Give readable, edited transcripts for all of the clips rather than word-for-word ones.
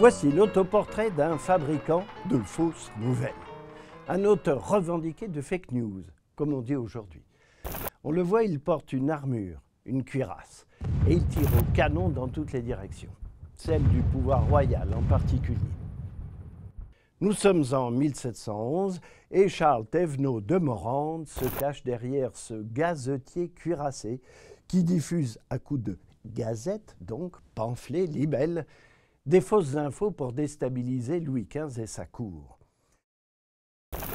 Voici l'autoportrait d'un fabricant de fausses nouvelles. Un auteur revendiqué de fake news, comme on dit aujourd'hui. On le voit, il porte une armure, une cuirasse, et il tire au canon dans toutes les directions, celle du pouvoir royal en particulier. Nous sommes en 1711 et Charles Thévenot de Morande se cache derrière ce gazetier cuirassé qui diffuse à coups de gazettes, donc pamphlets, libelles, des fausses infos pour déstabiliser Louis XV et sa cour.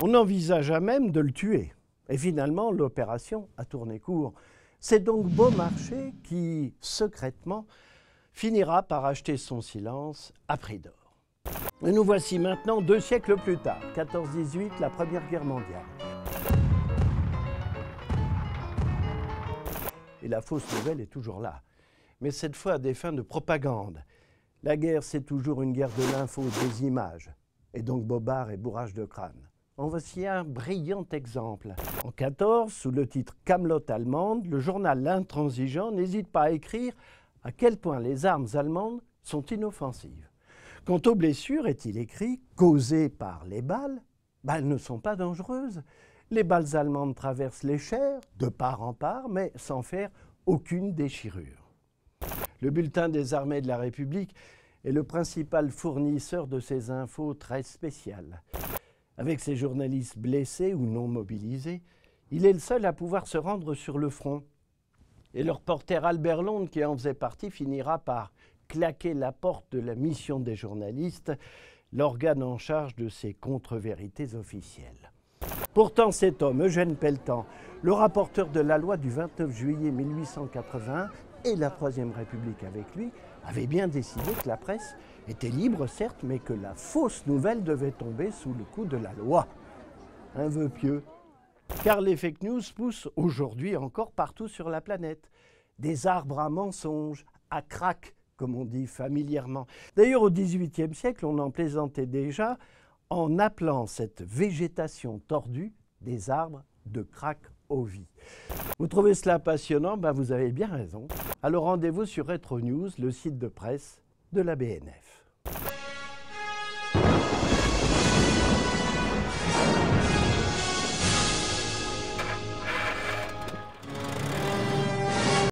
On envisagea même de le tuer. Et finalement, l'opération a tourné court. C'est donc Beaumarchais qui, secrètement, finira par acheter son silence à prix d'or. Et nous voici maintenant 2 siècles plus tard, 14-18, la Première Guerre mondiale. Et la fausse nouvelle est toujours là, mais cette fois à des fins de propagande. La guerre, c'est toujours une guerre de l'info, des images, et donc bobard et bourrage de crâne. En voici un brillant exemple. En 14, sous le titre « Camelot allemande », le journal L'Intransigeant n'hésite pas à écrire à quel point les armes allemandes sont inoffensives. Quant aux blessures, est-il écrit, causées par les balles, elles ne sont pas dangereuses. Les balles allemandes traversent les chairs, de part en part, mais sans faire aucune déchirure. Le bulletin des armées de la République est le principal fournisseur de ces infos très spéciales. Avec ses journalistes blessés ou non mobilisés, il est le seul à pouvoir se rendre sur le front. Et le reporter Albert Londres, qui en faisait partie, finira par claquer la porte de la mission des journalistes, l'organe en charge de ces contre-vérités officielles. Pourtant, cet homme, Eugène Pelletan, le rapporteur de la loi du 29 juillet 1881 et la Troisième République avec lui, avait bien décidé que la presse était libre, certes, mais que la fausse nouvelle devait tomber sous le coup de la loi. Un vœu pieux. Car les fake news poussent aujourd'hui encore partout sur la planète. Des arbres à mensonges, à crack, comme on dit familièrement. D'ailleurs, au XVIIIe siècle, on en plaisantait déjà en appelant cette végétation tordue des arbres de Cracovie. Vous trouvez cela passionnant? Vous avez bien raison. Alors rendez-vous sur Retro News, le site de presse de la BNF.